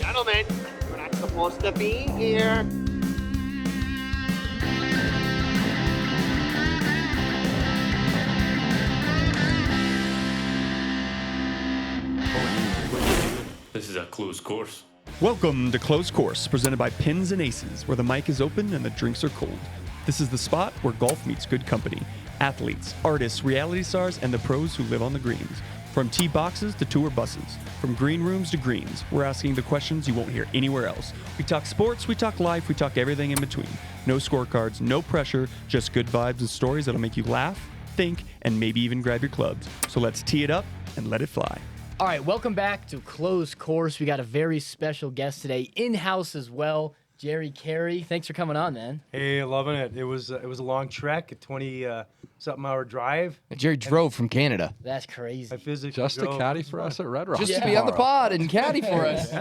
Gentlemen, we're not supposed to be here. This is a closed course. Welcome to Closed Course, presented by Pins and Aces, where the mic is open and the drinks are cold. This is the spot where golf meets good company. Athletes, artists, reality stars, and the pros who live on the greens. From tee boxes to tour buses, from green rooms to greens, we're asking the questions you won't hear anywhere else. We talk sports, we talk life, we talk everything in between. No scorecards, no pressure, just good vibes and stories that'll make you laugh, think, and maybe even grab your clubs. So let's tee it up and let it fly. All right, welcome back to Closed Course. We got a very special guest today, in-house as well, Gerry. Thanks for coming on, man. Hey, loving it. It was a long trek, a 20-something hour drive. Gerry drove from Canada. That's crazy. I physically Just to drove. caddy for us at Red Rock. Just to be on the pod and caddy for us.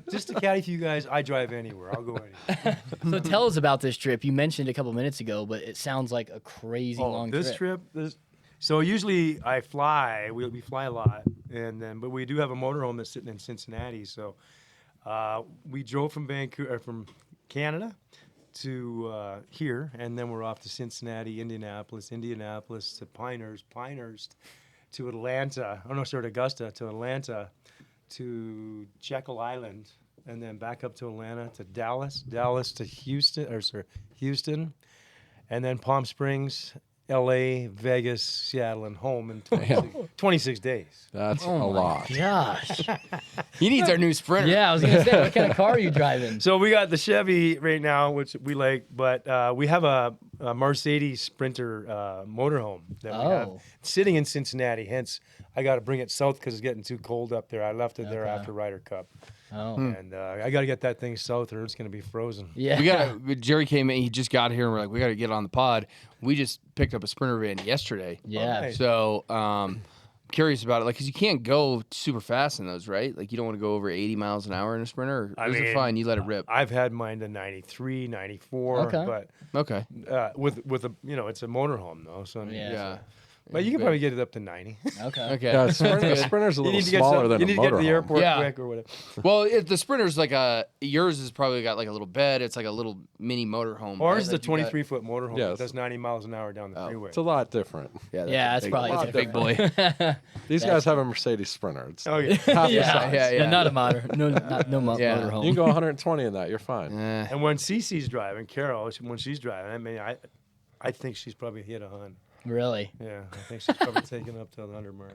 Just to caddy for you guys. I drive anywhere. I'll go anywhere. So tell us about this trip. You mentioned a couple minutes ago, but it sounds like a crazy long this trip. So usually I fly. We fly a lot, but we do have a motorhome that's sitting in Cincinnati. So we drove from from Canada to here, and then we're off to Cincinnati, Indianapolis to Pinehurst to Atlanta. Oh no, sorry, Augusta to Atlanta to Jekyll Island, and then back up to Atlanta to Dallas to Houston, and then Palm Springs, L.A., Vegas, Seattle, and home in 26 days. That's a lot. Gosh. He needs our new Sprinter. Yeah, I was going to say, what kind of car are you driving? So we got the Chevy right now, which we like, but we have a Mercedes Sprinter motorhome that we have sitting in Cincinnati. Hence, I got to bring it south because it's getting too cold up there. I left it there after Ryder Cup. And I got to get that thing south or it's going to be frozen. Yeah. Gerry came in, he just got here, and we're like, we got to get on the pod. We just picked up a Sprinter van yesterday. Yeah. nice. So, curious about it, like, because you can't go super fast in those, right? Like, you don't want to go over 80 miles an hour in a Sprinter. Or is it fine? You let it rip. I've had mine to 93, 94, Okay. but Okay. with a it's a motorhome though, so Yeah. But you can probably get it up to 90. Okay. Okay. Yeah, Sprinter's a little smaller than you a need to get to the motorhome. airport Yeah. quick or whatever. Well, if the Sprinter's like yours has probably got like a little bed. It's like a little mini motorhome. Ours is right? a 23-foot motorhome. Yeah, That does 90 miles an hour down the freeway. It's a lot different. Yeah, it's probably That's a big boy. These guys have a Mercedes Sprinter. It's Oh yeah. half the Yeah. size. Yeah. Not a motorhome. Yeah. Motorhome. You can go 120 in that. You're fine. And when Cece's driving, Carol, when she's driving, I mean, I think she's probably hit 100. Really? Yeah, I think she's probably taken up to the 100 mark.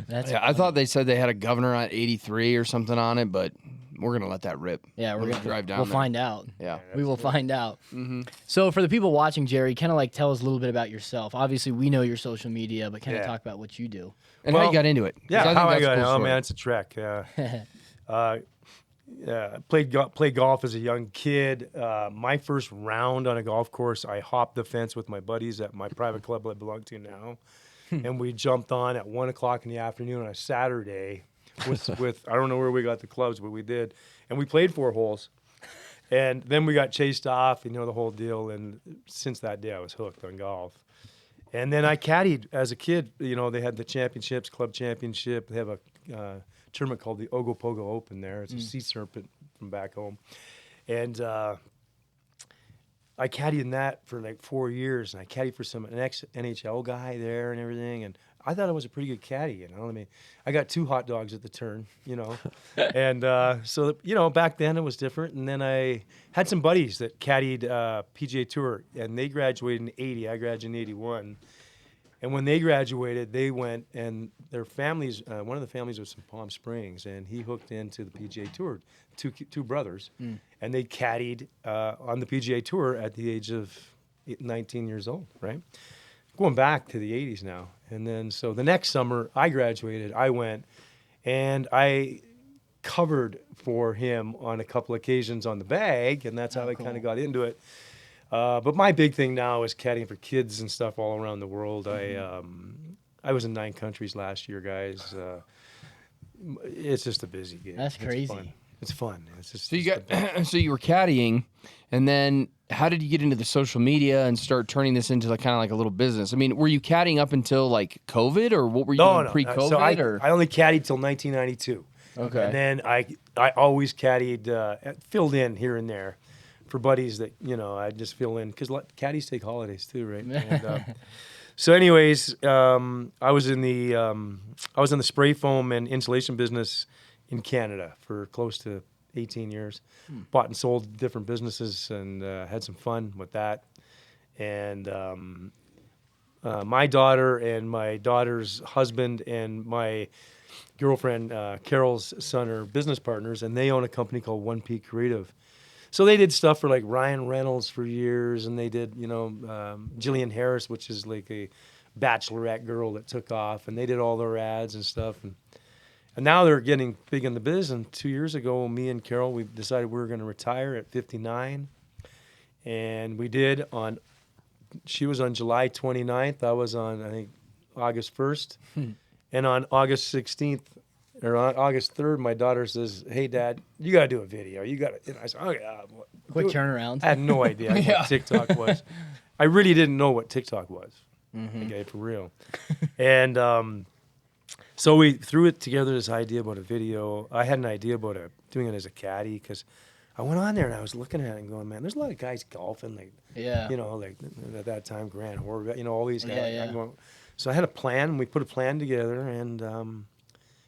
That's I thought they said they had a governor on 83 or something on it, but we're gonna let that rip. Yeah, we're gonna drive down. We'll there. find out. Yeah. We will find out. Mm-hmm. So for the people watching, Gerry, kind of like tell us a little bit about yourself. Obviously, we know your social media, but kind of talk about what you do. And how Well, you got into it? 'Cause Yeah, think how I that's a got cool it. Oh story. man, it's a trek. Yeah, played golf as a young kid. My first round on a golf course, I hopped the fence with my buddies at my private club I belong to now, and we jumped on at 1:00 in the afternoon on a Saturday. With I don't know where we got the clubs, but we did, and we played 4 holes, and then we got chased off. The whole deal. And since that day, I was hooked on golf. And then I caddied as a kid. They had the championships, club championship. They have a tournament called the Ogopogo Open there. It's a sea serpent from back home. And I caddied in that for like 4 years. And I caddied for an ex-NHL guy there and everything. And I thought I was a pretty good caddy. I mean, I got 2 hot dogs at the turn, And so, back then it was different. And then I had some buddies that caddied PGA Tour. And they graduated in 80. I graduated in 81. And when they graduated, they went, and their families, one of the families was from Palm Springs, and he hooked into the PGA Tour, two brothers, and they caddied on the PGA Tour at the age of 19 years old, right? Going back to the 80s now. And then, so the next summer, I graduated, I went, and I covered for him on a couple occasions on the bag, and that's how I kind of got into it. But my big thing now is caddying for kids and stuff all around the world. I was in 9 countries last year, guys. It's just a busy gig. That's crazy. It's fun. It's just So so you were caddying, and then how did you get into the social media and start turning this into kind of like a little business? I mean, were you caddying up until like COVID, or what were you doing pre-COVID? So or? I only caddied till 1992. Okay. And then I always caddied, filled in here and there for buddies that, I just fill in because caddies take holidays too, right? And, so anyways, I was in the spray foam and insulation business in Canada for close to 18 years. Bought and sold different businesses and had some fun with that. And my daughter and my daughter's husband and my girlfriend, Carol's son, are business partners, and they own a company called 1P Creative. So they did stuff for like Ryan Reynolds for years, and they did, Jillian Harris, which is like a bachelorette girl that took off, and they did all their ads and stuff. And now they're getting big in the biz. And 2 years ago, me and Carol, we decided we were going to retire at 59. And we did she was on July 29th. I was on, I think, August 1st. And on August 16th, or on August 3rd, my daughter says, "Hey, Dad, you got to do a video. You got to." I said, "Oh, yeah." Quick turnaround. I had no idea what TikTok was. I really didn't know what TikTok was. Okay, for real. And so we threw it together, this idea about a video. I had an idea about doing it as a caddy because I went on there and I was looking at it and going, man, there's a lot of guys golfing, like, like at that time, Grant Horvath, all these guys. Yeah. So I had a plan. We put a plan together, and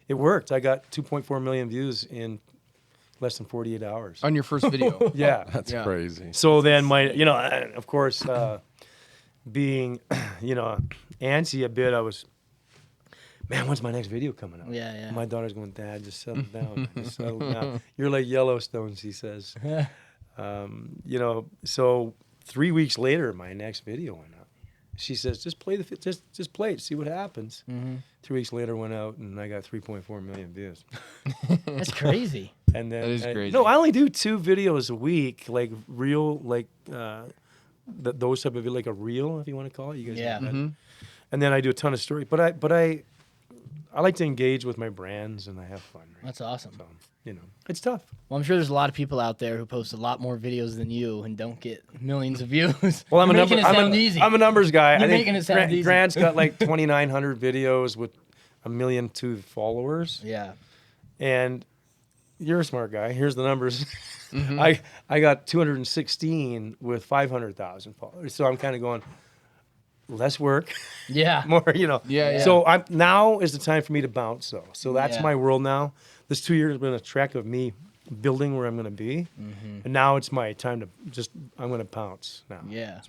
it worked. I got 2.4 million views in less than 48 hours. On your first video. Yeah. That's crazy. So then of course, being, antsy a bit, I was, man, when's my next video coming out? Yeah. My daughter's going, "Dad, just settle down. Just settle down. You're like Yellowstone," she says. So 3 weeks later, my next video went out. She says, "Just play just play it, see what happens." 3 weeks later, went out, and I got 3.4 million views. That's crazy. And then That is crazy. No, I only do 2 videos a week, like real, like those type of, like a reel, if you want to call it. You guys know that? And then I do a ton of story, but I like to engage with my brands, and I have fun. Right? That's awesome. So, it's tough. Well, I'm sure there's a lot of people out there who post a lot more videos than you and don't get millions of views. Well, I'm You're making it sound easy. I'm a numbers guy. You're I think making it sound easy. Grant's got like 2,900 videos with 1.2 million followers. Yeah. And you're a smart guy. Here's the numbers. I got 216 with 500,000 followers. So I'm kind of going, less work, Yeah. more, Yeah. So now is the time for me to bounce, though. So that's Yeah. my world now. This 2 years has been a trek of me building where I'm going to be. And now it's my time to I'm going to pounce now. Yeah.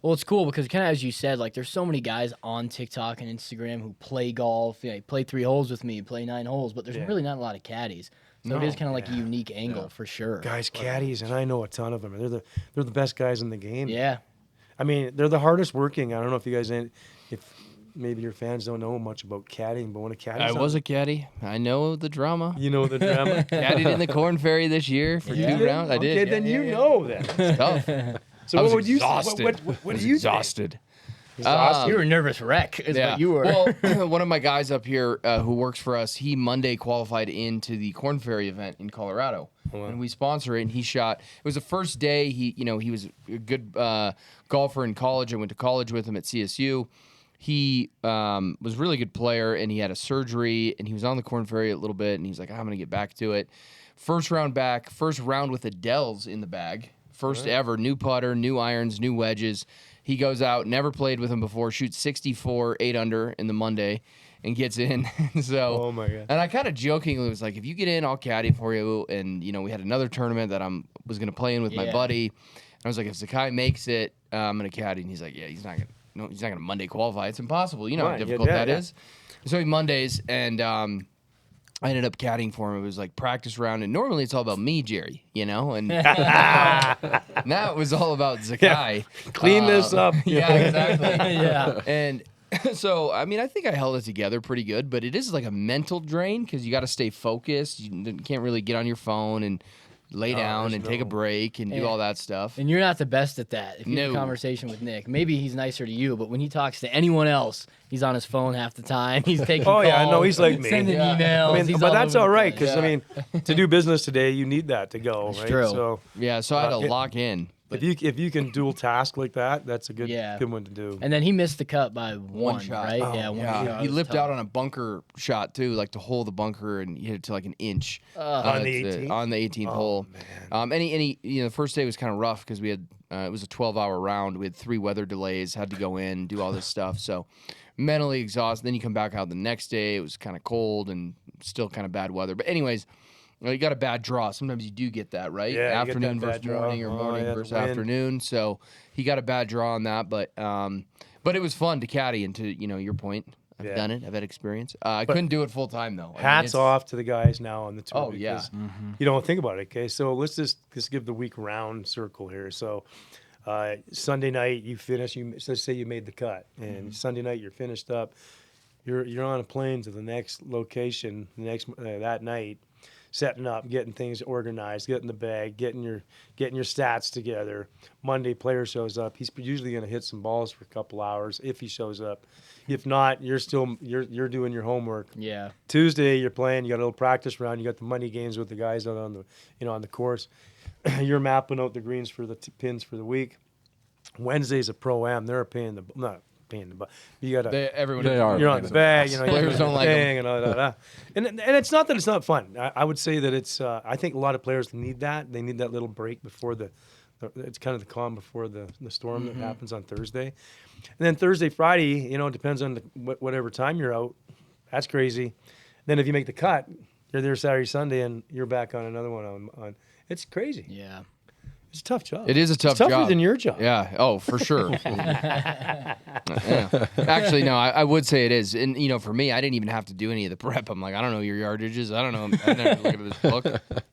Well, it's cool because kind of as you said, like there's so many guys on TikTok and Instagram who play golf, play 3 holes with me, play 9 holes, but there's really not a lot of caddies. So it is kind of like a unique angle for sure. Guys, caddies, and I know a ton of them. They're the best guys in the game. Yeah. I mean, they're the hardest working. I don't know if you guys, if maybe your fans don't know much about caddying, but when a caddy, I was a caddy. I know the drama. you know the drama. Caddied in the Corn Ferry this year for 2 rounds. I did. Okay, then you know that. It's tough. So I was what would you? exhausted. What I was do you exhausted. You were a nervous wreck is what you were. Well, one of my guys up here who works for us, he Monday qualified into the Corn Ferry event in Colorado. And we sponsor it, and he shot. It was the first day. He was a good golfer in college. I went to college with him at CSU. He was a really good player, and he had a surgery, and he was on the Corn Ferry a little bit, and he's like, I'm going to get back to it. First round with Adele's in the bag. First ever, new putter, new irons, new wedges. He goes out, never played with him before, shoots 64, 8 under in the Monday, and gets in. So, oh my God. And I kind of jokingly was like, if you get in, I'll caddy for you. And, we had another tournament that I was going to play in with my buddy. And I was like, if Zakai makes it, I'm going to caddy. And he's like, yeah, he's not going to Monday qualify. It's impossible. You know how difficult that is. So he Mondays, and I ended up caddying for him. It was like practice round, and normally it's all about me, Gerry, and now it was all about Zakai. Clean this up. Yeah, exactly. Yeah. And so, I mean, I think I held it together pretty good, but it is like a mental drain because you got to stay focused. You can't really get on your phone and lay down and take a break and do all that stuff. And you're not the best at that. If you have a conversation with Nick, maybe he's nicer to you, but when he talks to anyone else, he's on his phone half the time. He's taking calls. Oh, yeah, no, he's like me. Sending emails. I mean, but that's all right because, I mean, to do business today, you need that to go, right? true. So, Yeah, so I had to lock in. If you can dual task like that, that's a good one to do. And then he missed the cut by one shot, right? Oh, yeah, one yeah. shot. He was lipped tough. out on a bunker shot too, like to hole the bunker, and he hit it to like an inch On the 18th? on the 18th hole. And he, the first day was kind of rough because we had it was a 12-hour round. We had 3 weather delays, had to go in, do all this stuff. So mentally exhausted. Then you come back out the next day. It was kind of cold and still kind of bad weather. But anyways. Well, you got a bad draw. Sometimes you do get that, right? Yeah, afternoon versus morning, or morning versus afternoon. So he got a bad draw on that, but it was fun to caddy. And to your point, I've done it. I've had experience. I couldn't do it full time though. Hats off to the guys now on the tour. Oh yeah. You don't think about it. Okay, so let's just give the week round circle here. So Sunday night you finish. Let's say you made the cut, and Sunday night you're finished up. You're on a plane to the next location that night. Setting up, getting things organized, getting the bag, getting your stats together. Monday, player shows up. He's usually going to hit some balls for a couple hours if he shows up. If not, you're doing your homework. Yeah. Tuesday, you're playing. You got a little practice round. You got the money games with the guys out on the course. You're mapping out the greens for the pins for the week. Wednesday's a pro-am. They're paying the but you got everyone. You're on the bag. Players don't like them. And it's not that it's not fun. I would say that it's. I think a lot of players need that. They need that little break before it's kind of the calm before the storm that happens on Thursday, and then Thursday, Friday. It depends on whatever time you're out. That's crazy. Then if you make the cut, you're there Saturday, Sunday, and you're back on another one on. It's crazy. Yeah. It's a tough job. It is a tough tougher job. than your job. Yeah. Oh, for sure. Yeah. Actually, no, I would say it is. And, for me, I didn't even have to do any of the prep. I'm like, I don't know your yardages. I don't know. I never look at this book.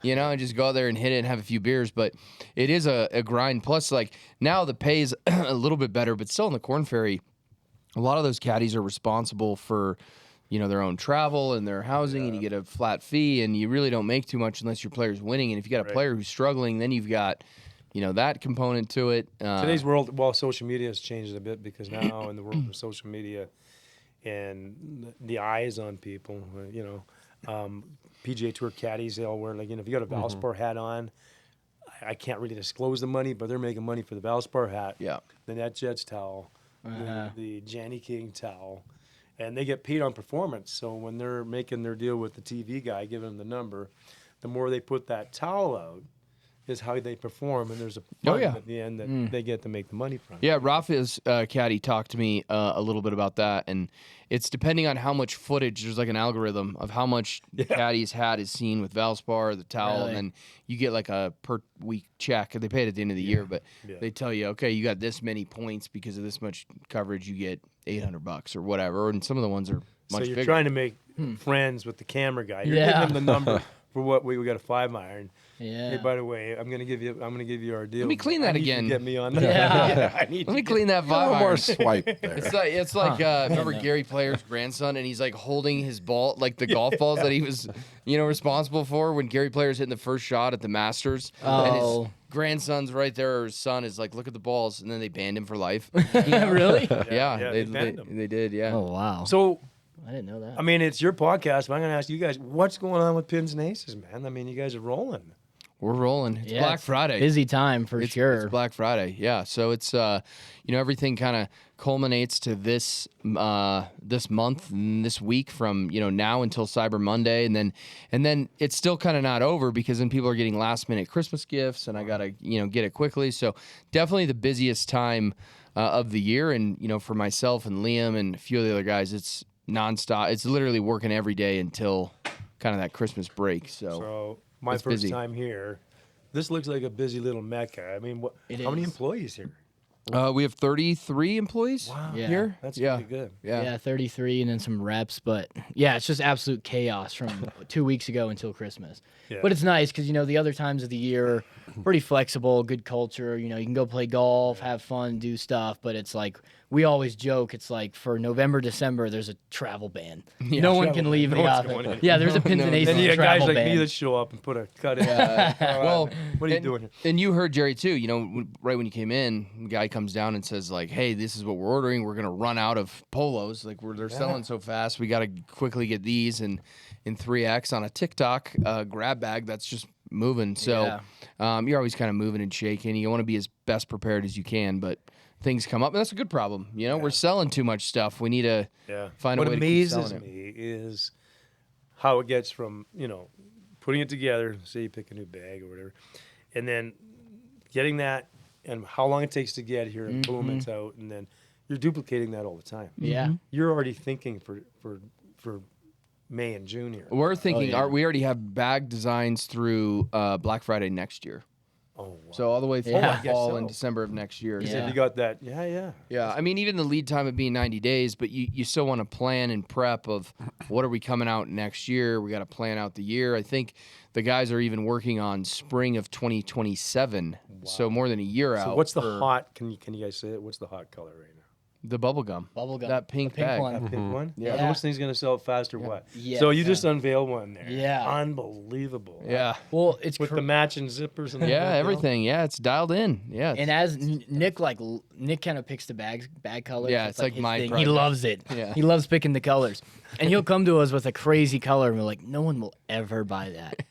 I just go out there and hit it and have a few beers. But it is a grind. Plus, now the pay is a little bit better, but still in the Corn Ferry, a lot of those caddies are responsible for their own travel and their housing, and you get a flat fee, and you really don't make too much unless your player's winning. And if you got a player who's struggling, then you've got that component to it. Today's world, social media has changed a bit because now in the world of social media and the eyes on people, PGA Tour caddies, they all wear, if you got a Valspar hat on, I can't really disclose the money, but they're making money for the Valspar hat, the NetJets towel, the Janny King towel, and they get paid on performance. So when they're making their deal with the TV guy, giving them the number, the more they put that towel out, is how they perform, and there's a fund at the end that they get to make the money from. Yeah, Rafa's caddy talked to me a little bit about that, and it's depending on how much footage. There's like an algorithm of how much the caddy's hat is seen with Valspar, the towel, and then you get like a per week check. They pay it at the end of the year, but they tell you, okay, you got this many points because of this much coverage. You get $800 or whatever, and some of the ones are much bigger. So you're trying to make friends with the camera guy. You're giving him the number for what we got a 5-iron. Yeah. Hey, by the way, I'm gonna give you our deal. Let me clean that again. Get me on that. Yeah. Let me clean that 5-iron. more swipe there. It's like remember Gerry Player's grandson, and he's like holding his ball, like the golf balls that he was, responsible for when Gerry Player's hitting the first shot at the Masters. And his grandson's right there, or his son is like, look at the balls, and then they banned him for life. Really? Yeah, they banned him. they did. Yeah. Oh wow. So I didn't know that. I mean, it's your podcast, but I'm gonna ask you guys, what's going on with Pins and Aces, man? I mean, you guys are rolling. We're rolling. It's Black Friday. Busy time for sure. It's Black Friday, yeah. So it's everything kind of culminates to this month and this week from now until Cyber Monday, and then it's still kind of not over because then people are getting last minute Christmas gifts, and I gotta get it quickly. So definitely the busiest time of the year, and for myself and Liam and a few of the other guys, it's nonstop. It's literally working every day until kind of that Christmas break. So my first busy. time here. This looks like a busy little mecca. I mean, how many employees here? We have 33 employees here. That's pretty good. Yeah, 33 and then some reps. But yeah, it's just absolute chaos from 2 weeks ago until Christmas. Yeah. But it's nice because, the other times of the year are pretty flexible, good culture. You can go play golf, have fun, do stuff. But it's like, we always joke, it's like for November, December, there's a travel ban. No one can leave the office. Yeah, there's a Pins and Aces Then you got guys travel like ban. me that show up and put a cut in. Well, what are you doing here? And you heard Gerry too. Right when you came in, the guy comes down and says like, "Hey, this is what we're ordering. We're gonna run out of polos. Like they're selling so fast. We gotta quickly get these." And in 3X on a TikTok grab bag, that's just moving. So you're always kind of moving and shaking. You want to be as best prepared as you can, but things come up, and that's a good problem. You know, we're selling too much stuff. We need to find a way to keep selling it. What amazes me is how it gets from, putting it together, say you pick a new bag or whatever, and then getting that and how long it takes to get here, and boom, it's out, and then you're duplicating that all the time. Yeah. You're already thinking for May and June here. We're thinking, we already have bag designs through Black Friday next year. Oh, wow. So all the way through Yeah. fall and December of next year. Because Yeah. if you got that, yeah. I mean, even the lead time of being 90 days, but you still want to plan and prep of what are we coming out next year? We got to plan out the year. I think the guys are even working on spring of 2027, so more than a year out. So what's the hot? Can you guys say it? What's the hot color right now? The bubble gum. That pink pink bag. one. That pink one? Yeah. How much thing's gonna sell fast or what? Yeah. So you just unveiled one there. Yeah. Unbelievable. Yeah. Well, it's With the matching zippers and Yeah, everything. everything. Yeah, it's dialed in. Yeah. And as Nick kind of picks the bag colors. Yeah, it's like his my thing. He project. loves it. Yeah. He loves picking the colors. And he'll come to us with a crazy color and we're like, no one will ever buy that.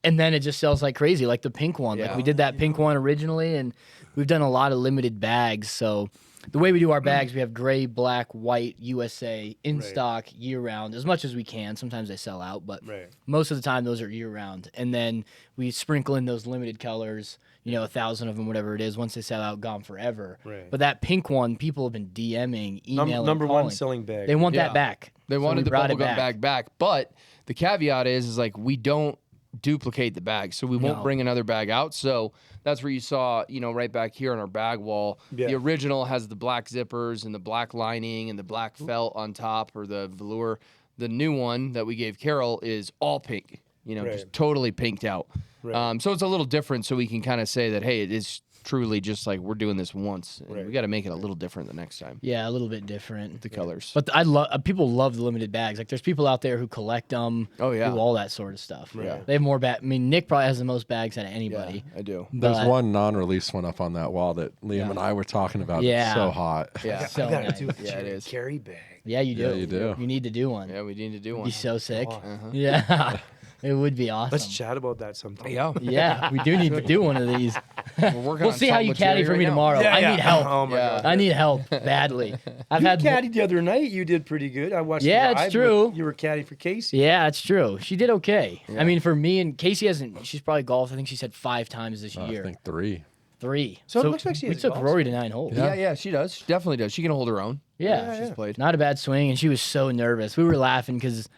And then it just sells like crazy, like the pink one. Like we did that pink one originally, and we've done a lot of limited bags. So the way we do our bags, we have gray, black, white, USA in stock year round as much as we can. Sometimes they sell out, but most of the time those are year round. And then we sprinkle in those limited colors, 1,000 of them, whatever it is. Once they sell out, gone forever. Right. But that pink one, people have been DMing, emailing, number calling. one selling bag. They want that back. They So wanted we the brought it bubblegum bag back, but the caveat is like we don't duplicate the bag, so we won't bring another bag out. So that's where you saw, right back here on our bag wall, the original has the black zippers and the black lining and the black felt on top, or the velour. The new one that we gave Carol is all pink, just totally pinked out. So it's a little different, so we can kind of say that, hey, it is truly just like we're doing this once, and we got to make it a little different the next time. Yeah, a little bit different. The colors. But I love people love the limited bags. Like there's people out there who collect them. Oh, yeah. do all that sort of stuff. Yeah. They have more bag. I mean, Nick probably has the most bags out of anybody. I do. There's But- one non-release one up on that wall that Liam and I were talking about. Yeah. It's so hot. Yeah. So I gotta nice. do a Yeah, it is. carry bag. Yeah, you do. Yeah, you do. You need to do one. Yeah, we need to do It'd one. be so sick. Uh-huh. Yeah, it would be awesome. Let's chat about that sometime. Yeah. Yeah, we do need to do one of these. We're working We'll on see how something you with caddy Gerry for right me now. tomorrow. Yeah, I yeah. need help. Oh my Yeah. God. I need help badly. I've You had caddied the other night. You did pretty good. I watched. Yeah, the it's live true. You were caddy for Casey. Yeah, it's true. She did okay. I mean, for me and Casey hasn't. She's probably golfed. I think she said 5 times this I year. think 3. 3. So it looks like she we has took golf Rory to 9 holes. Yeah, she does. She definitely does. She can hold her own. Yeah, She's played. not a bad swing, and she was so nervous. We were laughing because,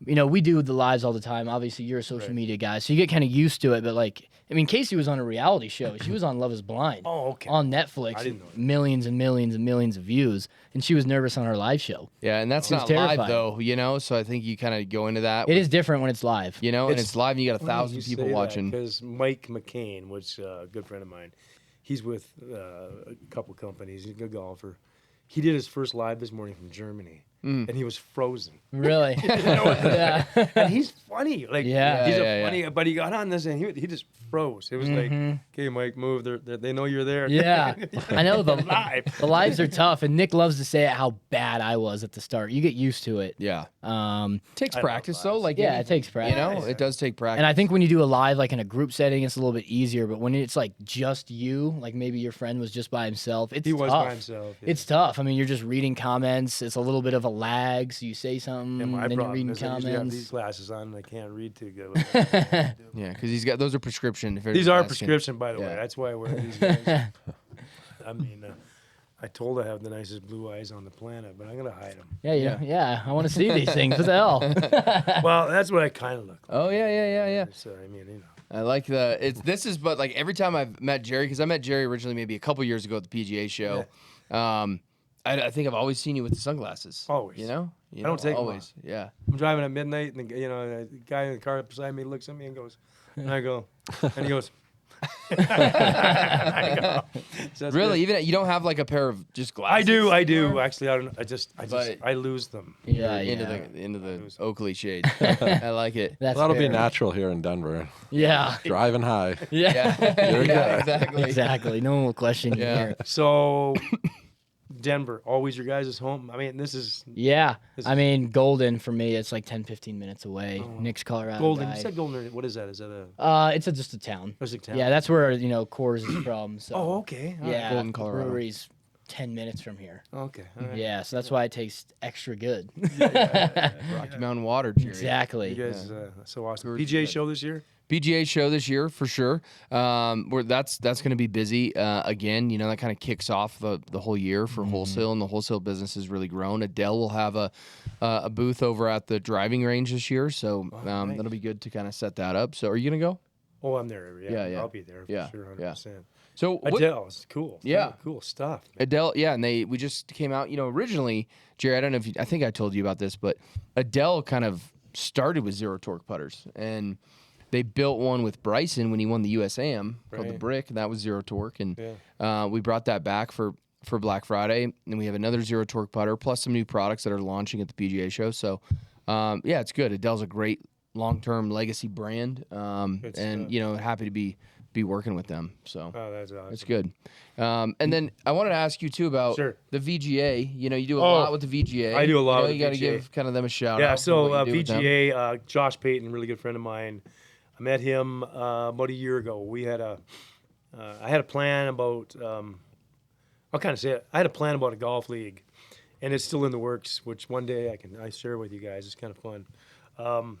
we do the lives all the time. Obviously, you're a social media guy, so you get kind of used to it. But Casey was on a reality show. She was on Love Is Blind. Oh, okay. On Netflix, I didn't know that. millions and millions and millions of views, and she was nervous on her live show. Yeah, and that's She was not live terrified. though, so I think you kind of go into that. It is different when it's live. and it's live and you got 1,000 people watching. Because Mike McCain, which a good friend of mine, he's with a couple companies. He's a good golfer. He did his first live this morning from Germany, and he was frozen. Really? Yeah. And he's funny. Like, Yeah. he's Yeah, funny. But he got on this and he just froze. It was like, okay, Mike, move. They know you're there. Yeah, I know the Live. the lives are tough, and Nick loves to say how bad I was at the start. You get used to it. Yeah. Um, Takes practice though. Like yeah, it takes practice. it does take practice. And I think when you do a live, like in a group setting, it's a little bit easier. But when it's like just you, like maybe your friend was just by himself, it's He tough. was by himself. Yeah. It's tough. I mean, you're just reading comments. It's a little bit of a lag. So you say something, And my then you're problem reading is I usually have these comments. glasses on and I can't read too good. yeah, because he's got those are prescription. If These everybody's are asking. prescription, by the way. Yeah. That's why I wear these guys. I mean, I told I have the nicest blue eyes on the planet, but I'm gonna hide them. Yeah. I want to see these things. What the hell? Well, that's what I kind of look like. Oh yeah. So I mean, I like but like every time I've met Gerry, because I met Gerry originally maybe a couple years ago at the PGA show. I think I've always seen you with the sunglasses. Always. You know? I don't take 'em always. Yeah. I'm driving at midnight, and the guy in the car beside me looks at me and goes, and I go, and he goes. I go, so that's Really? good. Even you don't have like a pair of just glasses? I do. Actually, I don't. But- I lose them. Yeah, into the Oakley shade. I like it. That's That'll be fair. natural here in Denver. Yeah. Driving high. Yeah. Yeah, exactly. Exactly. No one will question you Yeah. here. So, Denver, always your guys' home. I mean, this is Yeah. This I mean, Golden for me, it's like 10, 15 minutes away. Nick's Colorado Golden. guy. You said Golden. What is that? Is that a It's just a town. That's a town? Yeah, that's where Coors is from. So. Oh, okay. All right. Yeah, Golden, the Colorado. brewery's 10 minutes from here. Okay. All right. Yeah, so that's why it tastes extra good. Rocky Mountain Water, Jerry. Exactly. You guys, so awesome. Coors is PGA good. show this year? PGA show this year for sure. That's going to be busy again. You know, that kind of kicks off the whole year for wholesale, and the wholesale business has really grown. Adele will have a booth over at the driving range this year, so nice. that'll be good to kind of set that up. So, are you gonna go? Oh, I'm there. Yeah, Yeah. I'll be there for Yeah, sure, 100%. yeah. So what, Adele, it's cool. Yeah. Cool stuff. Adele, yeah, and we just came out. You know, originally, Jerry, I don't know if I think I told you about this, but Adele kind of started with zero torque putters, and they built one with Bryson when he won the USAM called the Right. Brick, and that was zero torque, and we brought that back for Black Friday, and we have another zero torque putter plus some new products that are launching at the PGA show. So, yeah, it's good. Adele's a great long-term legacy brand, and stuff. happy to be working with them. So. Oh, that's awesome. It's good. And then I wanted to ask you too about Sure. the VGA. You know, you do a lot with the VGA. I do a lot You know, with you the got to VGA. give kind of them a shout Yeah, out. for so what you do with them. VGA, Josh Payton, really good friend of mine. I met him about a year ago. We had I had a plan about, I'll kind of say it. I had a plan about a golf league, and it's still in the works, which one day I share with you guys. It's kind of fun.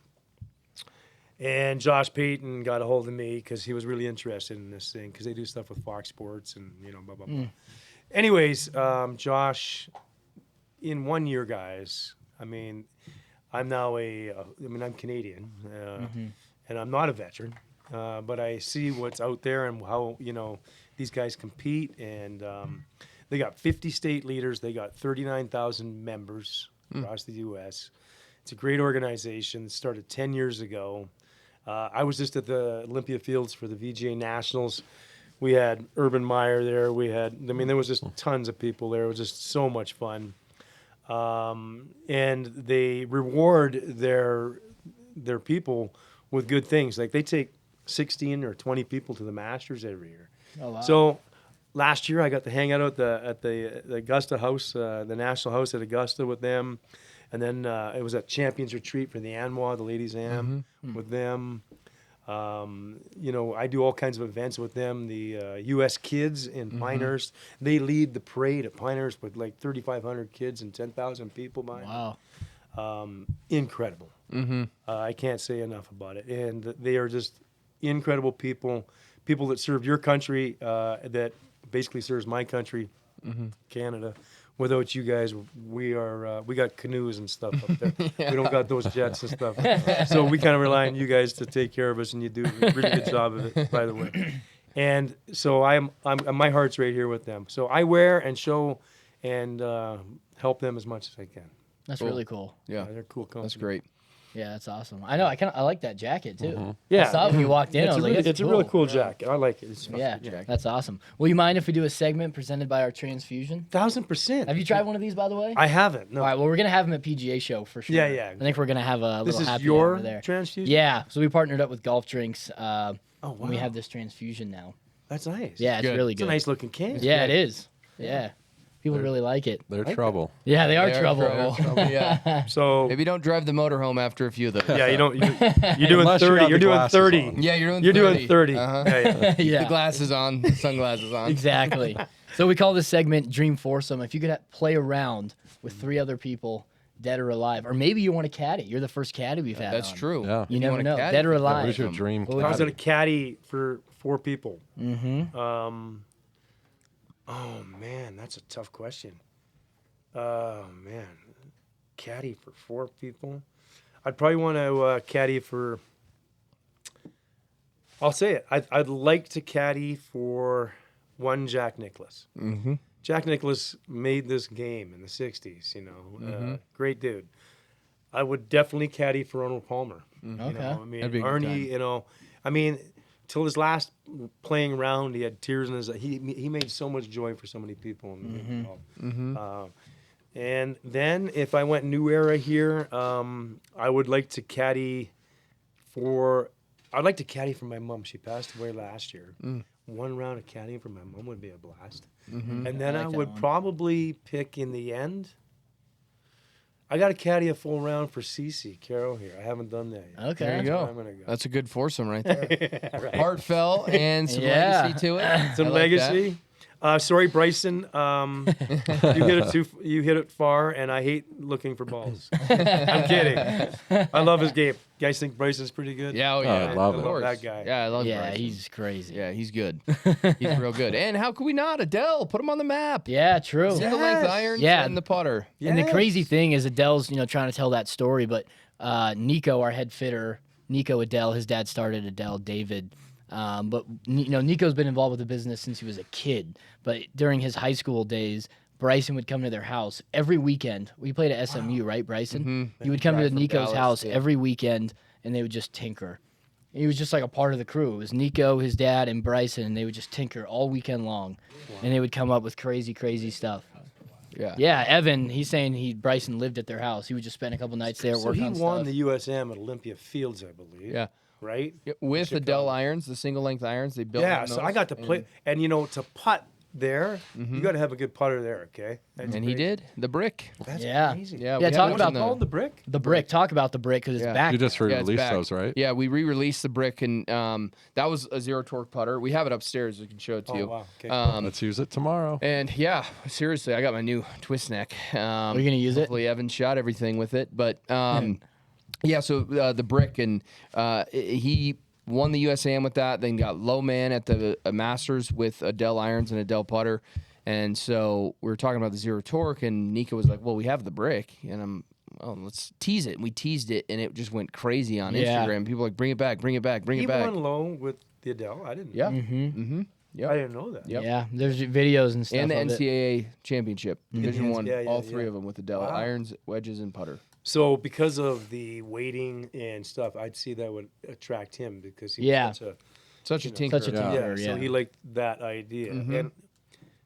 And Josh Payton got a hold of me because he was really interested in this thing because they do stuff with Fox Sports and, blah, blah, blah. Anyways, Josh, in 1 year, guys, I mean, I'm now I'm Canadian, and I'm not a veteran, but I see what's out there and how, these guys compete, and they got 50 state leaders. They got 39,000 members across the U.S. It's a great organization. It started 10 years ago. I was just at the Olympia Fields for the VGA Nationals. We had Urban Meyer there. There was just tons of people there. It was just so much fun. And they reward their people with good things. Like they take 16 or 20 people to the Masters every year. Oh, wow. So last year I got to hang out at the Augusta House, the National House at Augusta with them. And then it was a Champions Retreat for the ANWA, the Ladies Am, with them. I do all kinds of events with them. The U.S. Kids in Pinehurst, they lead the parade at Pinehurst with like 3,500 kids and 10,000 people behind them. Wow. Incredible. I can't say enough about it. And they are just incredible people that serve your country, that basically serves my country, Canada. Without you guys, we got canoes and stuff up there. We don't got those jets and stuff. So we kind of rely on you guys to take care of us, and you do a really good job of it, by the way. And so I'm my heart's right here with them. So I wear and show and help them as much as I can. That's really cool. Yeah, They're cool company. that's great. Yeah, that's awesome. I know. I like that jacket too. Yeah. I saw it when you walked in. I was like, It's a really cool jacket. I like it. It's Yeah, that's awesome. Will you mind if we do a segment presented by our Transfusion? 1,000%. Have you tried one of these, by the way? I haven't. No. All right. Well, we're gonna have them at PGA show for sure. Yeah, yeah. I think we're gonna have a This little is happy your over there. transfusion? Yeah. So we partnered up with Golf Drinks. Oh, And we wow. have this transfusion now. That's nice. Yeah, it's good. really It's good. a nice looking can. Yeah, it is. Yeah. People really like it. They're trouble. Yeah, they are They're trouble. yeah. So Maybe don't drive the motorhome after a few of those. yeah, you're doing Unless you 30. have You're the doing glasses 30. on. Yeah, you're doing You're 30. doing 30. Uh-huh. Yeah, yeah. The glasses on, the sunglasses on. Exactly. So we call this segment Dream Foursome. If you could play around with 3 other people, dead or alive, or maybe you want a caddy. You're the first caddy we've had. That's on. true. Yeah. You You never want a know. caddy? Dead or Yeah, alive. Who's your dream? What would I was caddy? at a caddy for 4 people. Mm-hmm. Oh man, that's a tough question. Oh man, caddy for 4 people. I'd probably want to caddy for. I'll say it. I'd like to caddy for one Jack Nicklaus. Mm-hmm. Jack Nicklaus made this game in the '60s. Great dude. I would definitely caddy for Arnold Palmer. Okay. I mean, That'd be a good Arnie. Till his last playing round, he had tears in his. He made so much joy for so many people. And then if I went new era here, I would like to caddy for I'd like to caddy for my mom. She passed away last year. 1 round of caddying for my mom would be a blast. And then I I, like that would one. probably pick in the end. I got to caddy a full round for Cece Carol here. I haven't done that yet. Okay. There you That's where go. I'm gonna go. That's a good foursome right there. Heartfelt and some Yeah. legacy to it. Some I like that. legacy. Sorry, Bryson. You hit it far, and I hate looking for balls. I'm kidding. I love his game. You guys think Bryson's pretty good? Yeah, oh Oh, yeah. I love Of it. course. that guy. Yeah, I love Yeah, Bryson. he's crazy. Yeah, he's good. He's real good. And how could we not? Adele, put him on the map. Yeah, true. Single length irons Yeah. and the putter. And the Yes. crazy thing is Adele's, trying to tell that story, but Nico, our head fitter, Nico Adele, his dad started Adele, David. But Nico's been involved with the business since he was a kid. But during his high school days, Bryson would come to their house every weekend. We played at SMU, right, Bryson? He would come to Drive from Nico's Dallas, house yeah. every weekend, and they would just tinker. He was just like a part of the crew. It was Nico, his dad, and Bryson, and they would just tinker all weekend long. And they would come up with crazy, crazy stuff. Yeah. Yeah, Evan, he's saying Bryson lived at their house. He would just spend a couple nights there So working he on won stuff. the USM at Olympia Fields, I believe. Yeah. Right? With Chicago. Adele irons, the single length irons, they built Yeah, on so I those, got to play. And, to putt there, you got to have a good putter there, okay? That's And he crazy. did the brick. That's Yeah. amazing. Yeah, Yeah, we had talk those about in Called the brick? the brick. Talk about the brick because Yeah. it's back. You just Yeah, it's re-released back. those, right? Yeah, we re-released the brick, and that was a zero torque putter. We have it upstairs. We can show it to Oh, you. wow. Okay. Let's use it tomorrow. And yeah, seriously, I got my new twist neck. Are you gonna use it? Hopefully, Evan shot everything with it. But yeah, so the brick, and he won the USAM with that. Then got low man at the Masters with Adele irons and Adele putter. And so we were talking about the zero torque, and Nico was like, "Well, we have the brick," and let's tease it. And we teased it, and it just went crazy on Yeah. Instagram. People were like, "Bring it back, bring it back, bring He it back." won low with the Adele. I didn't Yeah. know. Yep. I didn't know that. Yep. Yeah, there's videos and stuff. And the of it. NCAA championship, Division One, Yeah, yeah, all three yeah. of them with Adele Wow. irons, wedges, and putter. So because of the weighting and stuff, I'd see that would attract him because he's Yeah. such Such a tinker. Such a a tinker. yeah. Yeah. So he liked that idea. And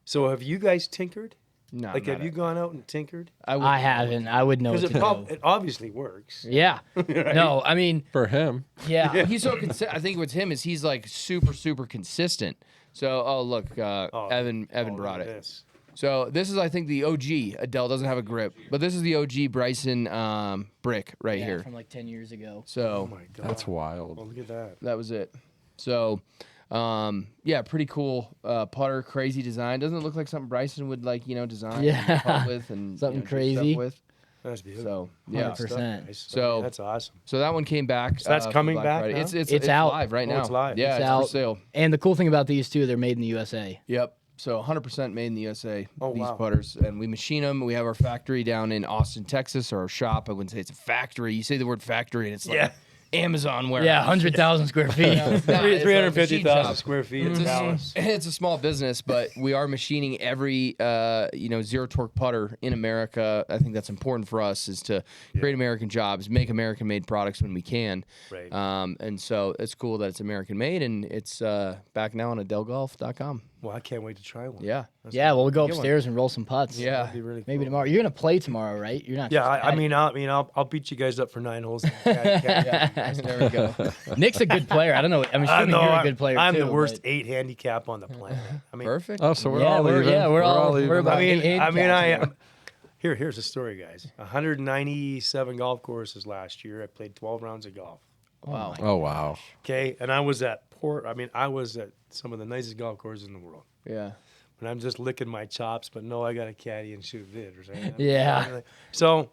so have you guys tinkered? No, Like, have you gone out and tinkered? I haven't. I would know. Because What to do. it obviously works. Yeah. No, I mean, For him, yeah. He's so I think what's him is he's like super consistent. So look, Evan brought it. This. So this is I think the OG. Adele doesn't have a grip, but this is the OG Bryson brick right Yeah, here. from like 10 years ago. So Oh my God. that's wild. Oh, look at that. that was it. So yeah, pretty cool putter, crazy design. Doesn't it look like something Bryson would like design Yeah. and putt with and Something do stuff crazy. with. That's beautiful. So yeah. 100%. Nice. So- that's awesome. So that one came back. So that's for coming Black back Friday. now? It's out. live right Oh, now. it's live. Yeah, It's it's out. for sale. And the cool thing about these too, they're made in the USA. Yep. So 100% made in the USA. Oh, these wow. putters, and we machine them. We have our factory down in Austin, Texas, or our shop. I wouldn't say it's a factory. You say the word factory, and it's like Yeah. Amazon warehouse. Yeah, 100,000 square feet. No, it's a machine 350,000 shop. square feet in Dallas. It's a small business, but we are machining every zero torque putter in America. I think that's important for us is to create American jobs, make American made products when we can. Right. And so it's cool that it's American made, and it's back now on AdeleGolf.com. Well, I can't wait to try one. Yeah. Yeah, well, we'll go Get one. upstairs and roll some putts. Yeah. That'd be really Maybe cool. tomorrow. You're gonna play tomorrow, right? You're not. Yeah, just I caddy. mean, I'll beat you guys up for 9 holes. There There we go. Nick's a good player. I don't know. I'm assuming you're a good player I'm too. the worst but- 8 handicap on the planet. I mean, Perfect. Oh, so we're Yeah, all we're- even. yeah, we're all- even. we're about- I mean, eight I handicaps am. Here's the story, guys. 197 golf courses last year. I played 12 rounds of golf. Wow. Oh wow. Okay, and I was at I was at some of the nicest golf courses in the world. Yeah. And I'm just licking my chops, but no, I got a caddy and shoot it or something. Yeah. So,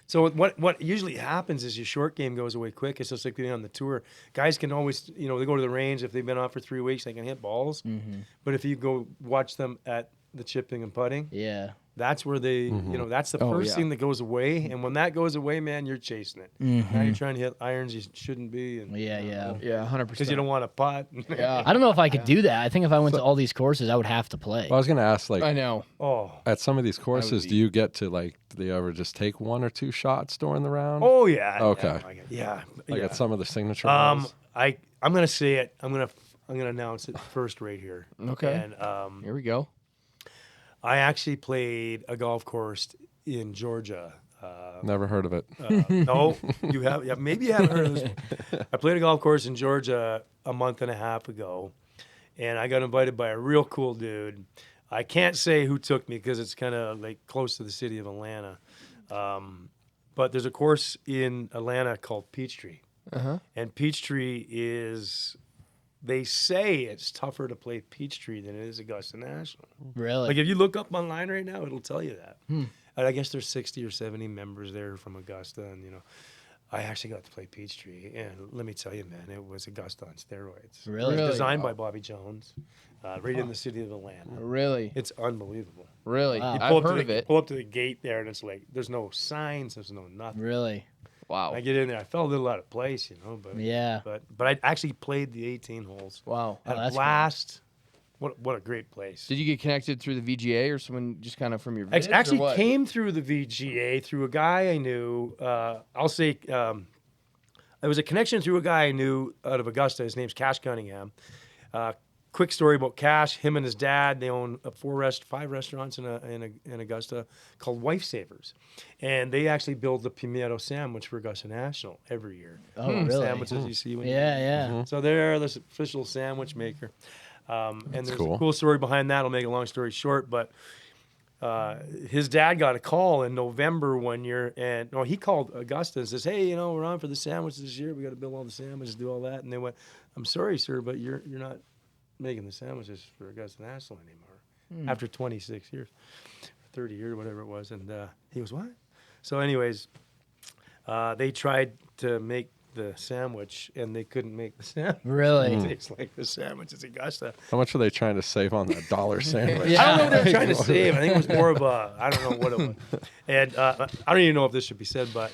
so what usually happens is your short game goes away quick. It's just like being on the tour. Guys can always, they go to the range. If they've been off for 3 weeks, they can hit balls. Mm-hmm. But if you go watch them at the chipping and putting, Yeah. that's where they, that's the first yeah. thing that goes away. And when that goes away, man, you're chasing it. Now you're trying to hit irons you shouldn't be. And, Yeah, yeah. Yeah, 100%. Because you don't want to putt. Yeah. I don't know if I could do that. I think if I went to all these courses, I would have to play. Well, I was gonna ask, like, I know. Oh. at some of these courses, be- do you get to do they ever just take 1 or 2 shots during the round? Oh yeah. Okay. Yeah. Like yeah. at some of the signature holes? I'm gonna say it. I'm gonna announce it first right here. Okay. And Here we go. I actually played a golf course in Georgia Never heard of it. No, you have. Yeah, maybe you haven't heard of this one. I played a golf course in Georgia a month and a half ago, and I got invited by a real cool dude. I can't say who took me because it's kind of like close to the city of Atlanta. But there's a course in Atlanta called Peachtree. And Peachtree is, they say it's tougher to play Peachtree than it is Augusta National. Really? Like if you look up online right now, it'll tell you that. And I guess there's 60 or 70 members there from Augusta, and I actually got to play Peachtree, and let me tell you, man, it was Augusta on steroids. Really? It was designed by Bobby Jones, right in the city of Atlanta. Really? It's unbelievable. Really? Wow. I've heard of it. Pull up to the gate there, and it's like there's no signs, there's no nothing. Really? Wow. I get in there, I felt a little out of place, but Yeah. but I actually played the 18 holes. Wow. Had a that's blast. What a great place. Did you get connected through the VGA or someone just kind of from your vids, or Actually what? came through the VGA through a guy I knew. I'll say it was a connection through a guy I knew out of Augusta. His name's Cash Cunningham. Quick story about Cash. Him and his dad, they own 5 restaurants in Augusta called Wife Savers. And they actually build the pimiento sandwich for Augusta National every year. Oh, really? Sandwiches you see when Yeah. So they're this official sandwich maker. And there's cool. a cool story behind that. I'll make a long story short, but his dad got a call in November one year, and he called Augusta and says, "Hey, we're on for the sandwiches this year. We got to build all the sandwiches, do all that." And they went, "I'm sorry, sir, but you're not making the sandwiches for Augusta National anymore." After 26 years, 30 years, whatever it was, and he was what? So, anyways, they tried to make the sandwich, and they couldn't make the sandwich. Really? It tastes like the sandwich is Augusta. How much are they trying to save on that $1 sandwich? Yeah. I don't know what they were trying to save. I think it was more of I don't know what it was. And I don't even know if this should be said, but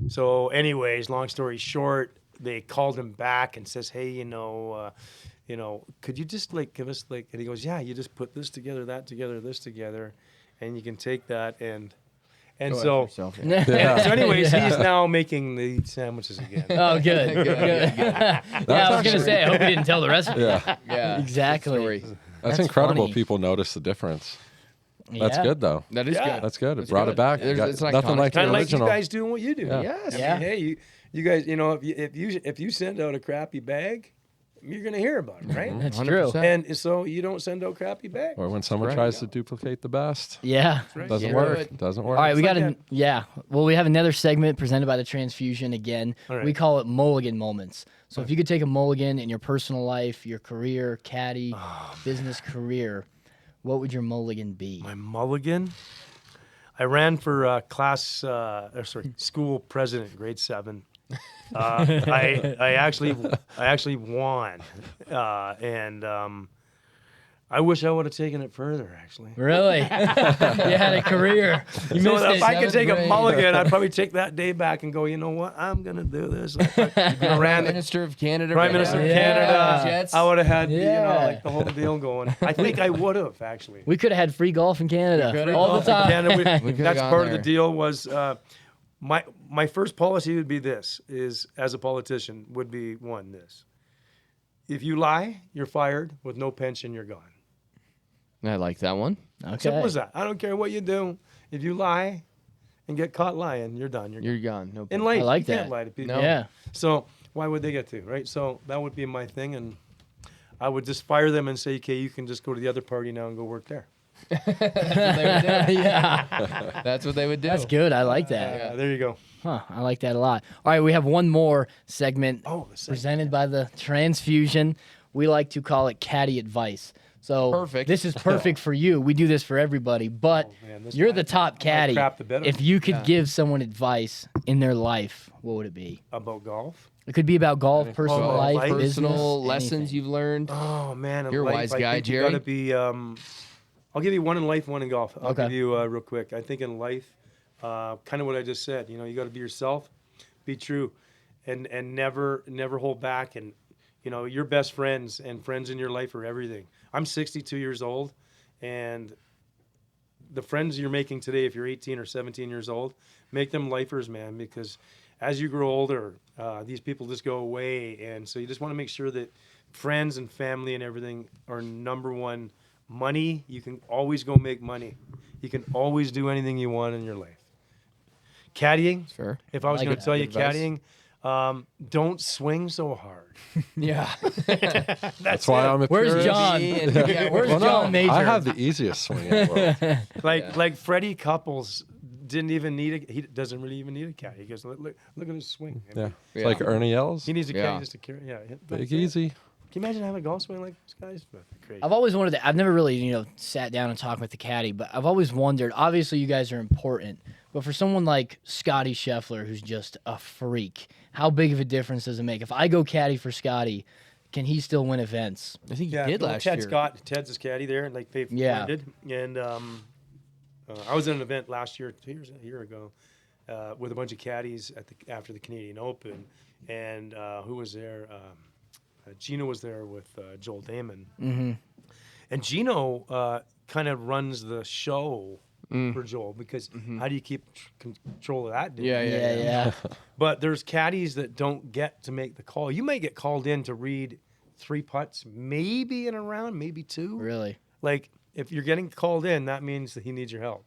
so anyways, long story short, they called him back and says, "Hey, could you just give us and he goes, "Yeah, you just put this together, that together, this together, and you can take that and Go so." after yourself, yeah. So anyways, he's now making the sandwiches again. Oh, good. Good. Yeah, I was going to say, I hope you didn't tell the rest of it. Yeah, Yeah. Exactly. Story. that's incredible. funny. People notice the difference. That's Yeah. good though. That is Yeah. good. That's good. It That's brought good. it back. There's- it's an Nothing iconic like the Kind of like you original. guys doing what you do. Yeah. I mean, Yeah. hey, you guys, if you send out a crappy bag, you're gonna hear about it, right? That's true. 100%. And so you don't send out crappy bags. Or when someone Right. tries to duplicate the best, Yeah. doesn't Can't do work. it. Doesn't work. All right, we like got that. Well, we have another segment presented by the Transfusion again. All right. We call it Mulligan Moments. So if you could take a mulligan in your personal life, your career, caddy, business career, what would your mulligan be? My mulligan. I ran for school president, grade 7. I actually won, and I wish I would have taken it further. Actually, Really? You had a career. You so missed if it. I could Seventh take a grade. mulligan, I'd probably take that day back and go, you know what? I'm gonna do this. I Prime ran the Minister of Canada. Prime right Minister now. of Yeah. Canada. Jets. I would have had Yeah. the whole deal going. I think I would have actually. We could have had free golf in Canada could've. all the time. Canada, We could've that's gone part of there. the deal. Was my first policy would be this: is as a politician would be this: if you lie, you're fired. With no pension, you're gone. I like that one. Okay. Simple as that. I don't care what you do. If you lie and get caught lying, you're done. You're gone. No. in life. I like you can't that. lie to people. No. Yeah. So why would they get to, right? So that would be my thing, and I would just fire them and say, okay, you can just go to the other party now and go work there. Yeah. That's what they would do. That's good. I like that. There you go. Huh, I like that a lot. All right, we have one more segment Oh, the segment. presented by the Transfusion. We like to call it caddy advice. So Perfect. this is perfect for you. We do this for everybody, but Oh, man, this you're might- the top caddy. crap the bed of If them. you could give someone advice in their life, what would it be? About golf. It could be about golf, personal Oh, life, life, business, Personal lessons anything. you've learned. Oh man, in You're a life, wise I guy, think you Gerry. gotta be. I'll give you one in life, one in golf. I'll Okay. give you real quick. I think in life, kind of what I just said. You got to be yourself, be true, and never hold back. And your best friends and friends in your life are everything. I'm 62 years old, and the friends you're making today, if you're 18 or 17 years old, make them lifers, man, because as you grow older, these people just go away. And so you just want to make sure that friends and family and everything are number one. Money, you can always go make money. You can always do anything you want in your life. Caddying. Fair. If I was like going it. to tell you Good advice. caddying, don't swing so hard. Yeah. That's why I'm a Where's purist. John? Yeah, Where's Well, no, John Major? I have the easiest swing in the world. Like Freddie Couples didn't even need he doesn't really even need a caddy. He goes, look at his swing. I mean, Yeah. It's Yeah. like Ernie Els. He needs a caddy Yeah. just to carry. Yeah, Big easy. Can you imagine having a golf swing like this guy's? Crazy. I've always wanted to. I've never really, sat down and talked with the caddy, but I've always wondered. Obviously, you guys are important, but for someone like Scotty Scheffler, who's just a freak, how big of a difference does it make? If I go caddy for Scotty, can he still win events? I think you Yeah, did well, last Ted year. Scott, Ted's his caddy there, and like they've Yeah. blended. And I was at an event last year, a year ago, with a bunch of caddies after the Canadian Open, and who was there? Gino was there with Joel Damon, and Gino kind of runs the show for Joel because how do you keep control of that? dude? Yeah. But there's caddies that don't get to make the call. You may get called in to read 3 putts, maybe in a round, maybe 2. Really? Like if you're getting called in, that means that he needs your help.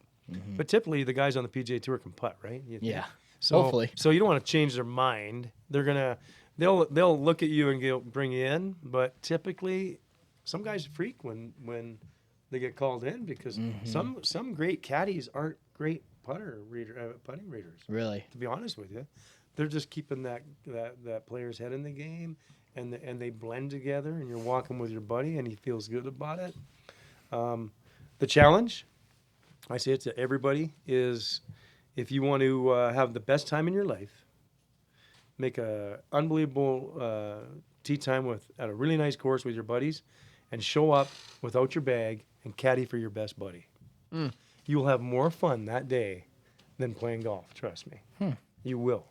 But typically, the guys on the PGA Tour can putt, right? Yeah. So, Hopefully. So you don't want to change their mind. They'll look at you and bring you in. But typically, some guys freak when they get called in because some great caddies aren't great putting readers. Really? To be honest with you, they're just keeping that player's head in the game, and they blend together. And you're walking with your buddy, and he feels good about it. The challenge, I say it to everybody, is if you want to have the best time in your life, make a unbelievable tee time at a really nice course with your buddies, and show up without your bag and caddy for your best buddy. You will have more fun that day than playing golf. Trust me, you will.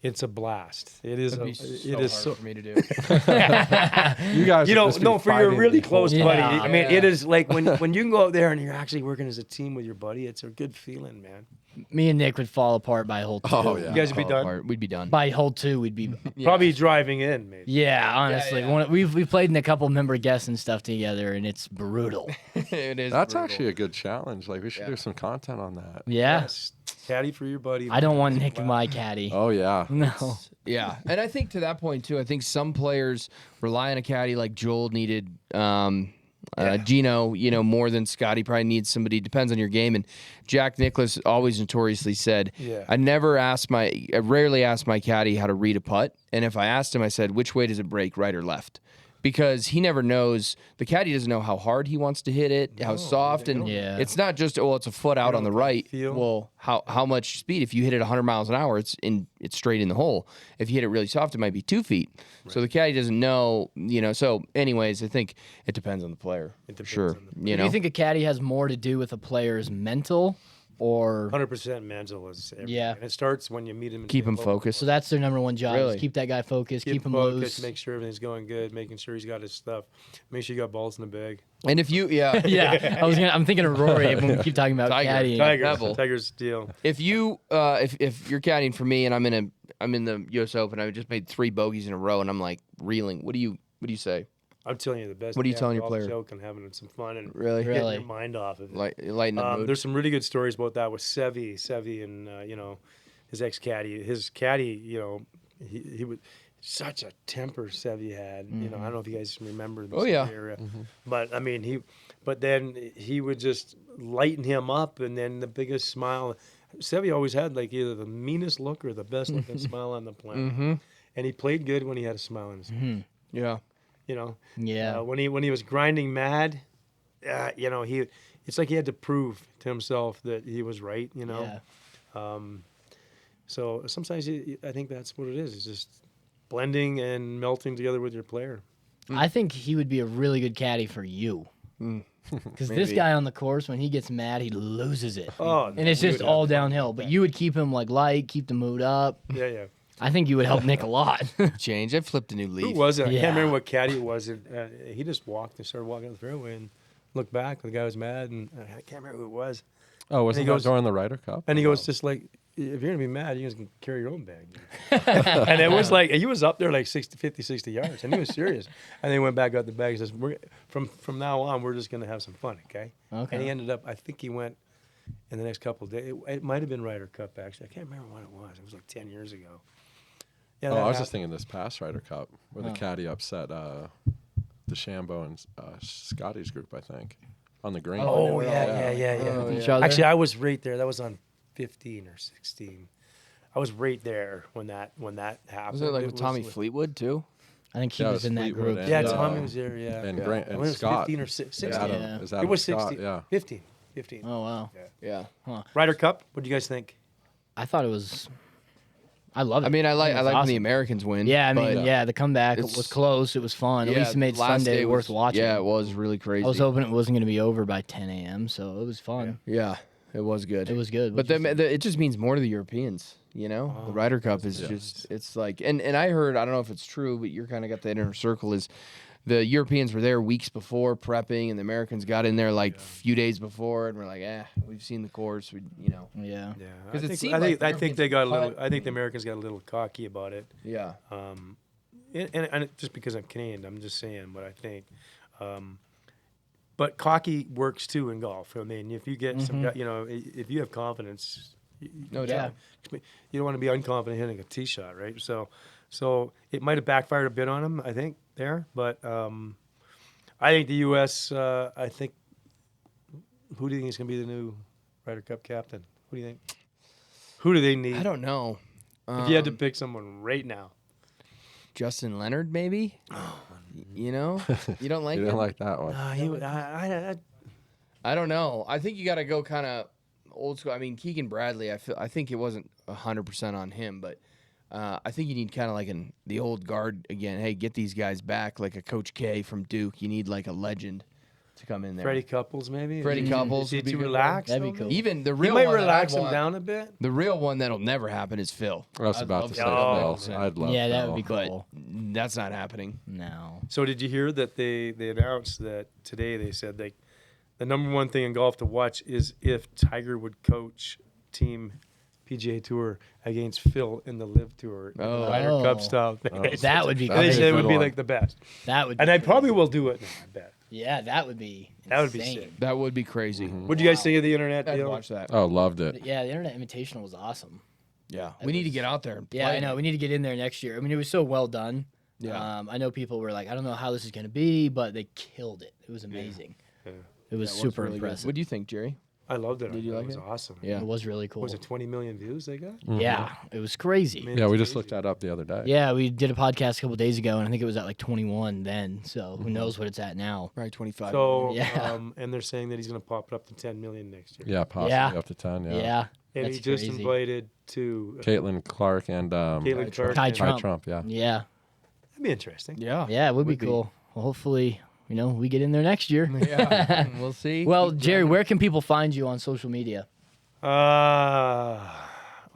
It's a blast. It is. It'd be It is hard so. for me to do. You guys, You would know, just be no, for your fighting really the whole close time. buddy. Yeah. I mean, it is like when you can go out there and you're actually working as a team with your buddy. It's a good feeling, man. Me and Nick would fall apart by hole 2. Oh yeah. You guys would be Fall done. apart. We'd be done. By hole 2, we'd be. Probably driving in, maybe. Yeah, honestly, yeah. We've played in a couple member guests and stuff together, and it's brutal. It is. That's brutal. actually a good challenge. Like we should do some content on that. Yeah, Yes. Caddy for your buddy. I don't want Nick my caddy. Oh yeah. No. Yeah, and I think to that point too, I think some players rely on a caddy like Joel needed Gino, more than Scotty probably needs somebody. Depends on your game. And Jack Nicklaus always notoriously said, Yeah. I rarely ask my caddy how to read a putt. And if I asked him, I said, which way does it break, right or left? Because he never knows. The caddy doesn't know how hard he wants to hit it, how soft, and Yeah. it's not just it's a foot out on the right. feel. Well, how much speed? If you hit it 100 miles an hour, it's straight in the hole. If you hit it really soft, it might be 2 feet. So the caddy doesn't know. So, anyways, I think it depends on the player. It depends sure. on the You Do know. you think a caddy has more to do with a player's mental, or 100% mental is everything. Yeah. And it starts when you meet him. and Keep say him hello. focused. so that's their number one job? Really? Is keep that guy focused, keep him focused, loose. make sure everything's going good, making sure he's got his stuff. Make sure you got balls in the bag. And if you, Yeah, I'm thinking of Rory when we keep talking about Tiger. caddying. Pebble. Tigers deal. if you, if you're caddying for me and I'm in the U.S. Open, I just made 3 bogeys in a row and I'm like reeling. What do you say? I'm telling you the best. What are you thing telling your off player? the joke and having some fun and Really? getting Really? your mind off of it. Lighten the mood. There's some really good stories about that with Sevi and his ex caddy. His caddy, he was such a temper Sevi had. I don't know if you guys remember. This era. But I mean but then he would just lighten him up, and then the biggest smile. Sevi always had like either the meanest look or the best looking smile on the planet. And he played good when he had a smile on his face. Yeah. Yeah. When he was grinding mad, it's like he had to prove to himself that he was right. Yeah. So sometimes I think that's what it is. It's just blending and melting together with your player. I think he would be a really good caddy for you. Because this Maybe. guy on the course, when he gets mad, he loses it. Oh, And it's we just would all have fun. downhill. But you would keep him light, keep the mood up. Yeah. I think you would help Nick a lot. Change. I flipped a new leaf. Who was it? I Yeah. can't remember what caddy it was. He just started walking up the fairway and looked back. The guy was mad, and I can't remember who it was. Oh, wasn't he that goes- during the Ryder Cup? And he goes just like, if you're gonna be mad, you guys can carry your own bag. And it was like he was up there like 50, 60 yards, and he was serious. And then he went back, got the bag, and says, "We're from now on, we're just gonna have some fun, okay?" Okay. And he ended up, I think he went in the next couple of days. It might have been Ryder Cup, actually. I can't remember when it was. It was like 10 years ago. Yeah, Oh, that I was happened. just thinking this past Ryder Cup where the caddy upset DeChambeau and Scotty's group, I think, on the green. Oh, yeah. Each other. Actually, I was right there. That was on 15 or 16. I was right there when that happened. Was it like It with Tommy was- Fleetwood too? I think he Yeah, it was was in that Fleetwood group. and, Yeah, Yeah. Tommy was there, yeah. And yeah. Grant- I and think it was Scott. 15 or 16. Adam, Yeah. is It Adam was Scott, 16. yeah. 15. 15. Oh wow. Yeah. Ryder Cup, what do you guys think? I thought it was. I love it. I mean, I like think it's when the awesome. Americans win. Yeah, I but mean, the comeback it's- was close. It was fun. At least it made last Sunday day worth was- watching. Yeah, it was really crazy. I was hoping it wasn't going to be over by 10 a.m. So it was fun. Yeah, it was good. It was good. But it just means more to the Europeans, you know? The Ryder Cup is just, it's like, and I heard, I don't know if it's true, but you're kind of got that inner circle is the Europeans were there weeks before prepping and the Americans got in there like a few days before and we're like, we've seen the course, Yeah. Yeah, 'Cause it I seemed think, like the I think they got a little. Europeans I think the Americans got a little cocky about it. Yeah. And just because I'm Canadian, I'm just saying what I think. But cocky works too in golf. I mean, if you get some, you know, if you have confidence, No doubt. you don't want to be unconfident hitting a tee shot, right? So it might have backfired a bit on him, I think, there. But I think the U.S. I think. Who do you think is going to be the new Ryder Cup captain? Who do you think? Who do they need? I don't know. If you had to pick someone right now. Justin Leonard, maybe? You know? You don't like You him? didn't like that one. I don't know. I think you got to go kind of old school. I mean, Keegan Bradley. I think it wasn't 100% on him, but I think you need kind of like the old guard again. Hey, get these guys back, like a Coach K from Duke. You need like a legend to come in there. Freddie Couples, maybe. Freddie Couples Is he would be too good. relaxed? That'd be though? cool. Even the You real might one that relax I'd him want- down a bit. The real one that'll never happen is Phil. I was I'd about love to to say see Phil. Phil. I'd love Yeah, that Phil. would be But cool. that's not happening. No. So did you hear that they announced that today? They said the number one thing in golf to watch is if Tiger would coach Team PGA Tour against Phil in the Live Tour, Oh. Ryder Cup Oh. style. That would be They That'd said be a it would good be one. like the best, That would. Be and I probably crazy. will do it. I bet. Yeah, that would be. That would be insane. sick. That would be crazy. What do you guys think of the internet I'd deal? watch that. Oh, loved it. Yeah, the Internet Invitational was awesome. Yeah, we need to get out there and play. Yeah, I know. We need to get in there next year. I mean, it was so well done. Yeah. I know people were like, I don't know how this is going to be, but they killed it. It was amazing. It was super Really good. impressive. What do you think, Jerry? I loved it. Did you I thought like it was it? awesome. Yeah. It was really cool. What was it 20 million views they got? Yeah, it was crazy. Man, Yeah, we it's just looked crazy. that up the other day. Yeah, we did a podcast a couple days ago, and I think it was at like 21 then. So who knows what it's at now? Probably 25. So, Yeah. And they're saying that he's going to pop it up to 10 million next year. Yeah, possibly Yeah. up to 10. Yeah, Yeah. And that's he just crazy. invited to Caitlin Clark and Caitlin Clark. Ty and- Trump. Trump. Yeah. Yeah, That'd be interesting. yeah. yeah, it would be Would be. cool. Well, hopefully, we get in there next year. Yeah. We'll see. Well, Jerry, where can people find you on social media?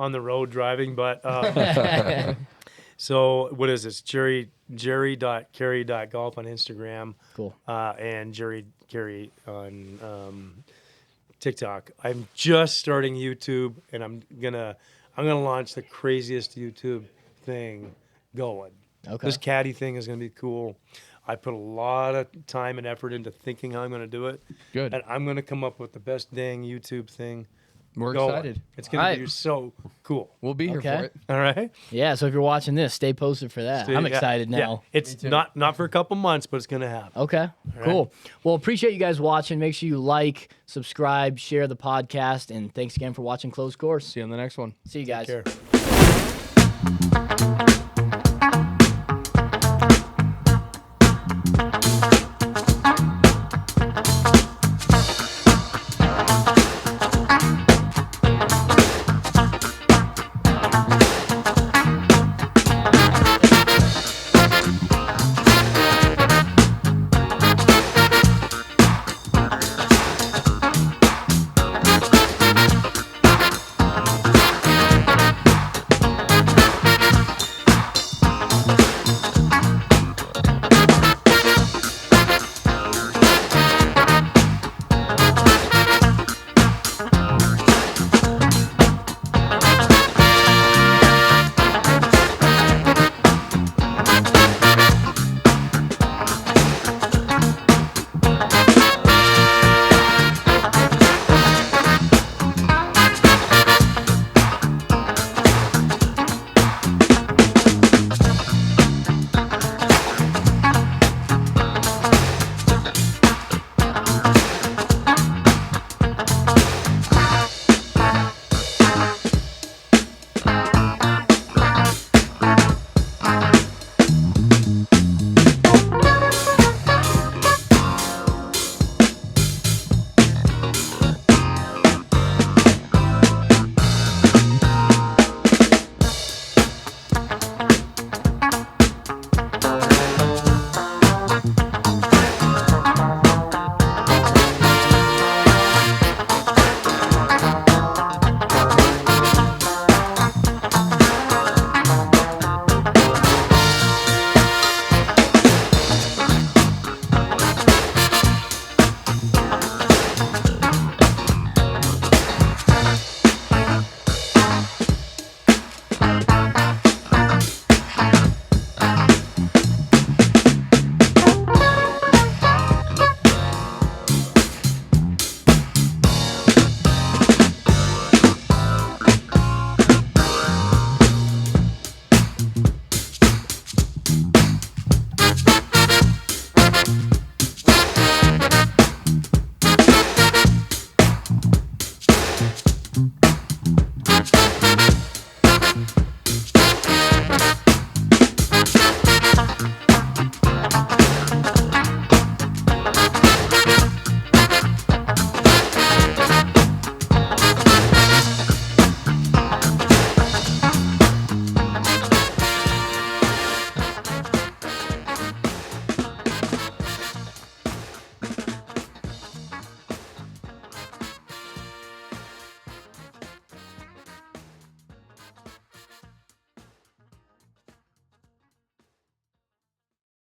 On the road driving, but so what is this? Gerry.carry.golf on Instagram, Cool. and Gerry Carey on TikTok. I'm just starting YouTube, and I'm gonna launch the craziest YouTube thing going. Okay. This caddy thing is gonna be cool. I put a lot of time and effort into thinking how I'm gonna do it, Good. and I'm gonna come up with the best dang YouTube thing. We're going. excited. It's gonna be Alright. so cool. We'll be here Okay. for it. All right. Yeah, so if you're watching this, stay posted for that. I'm Yeah, excited yeah. now. It's not for a couple months, but it's gonna happen. Okay, cool. Well, appreciate you guys watching. Make sure you like, subscribe, share the podcast, and thanks again for watching Closed Course. See you on the next one. See you guys. Take care.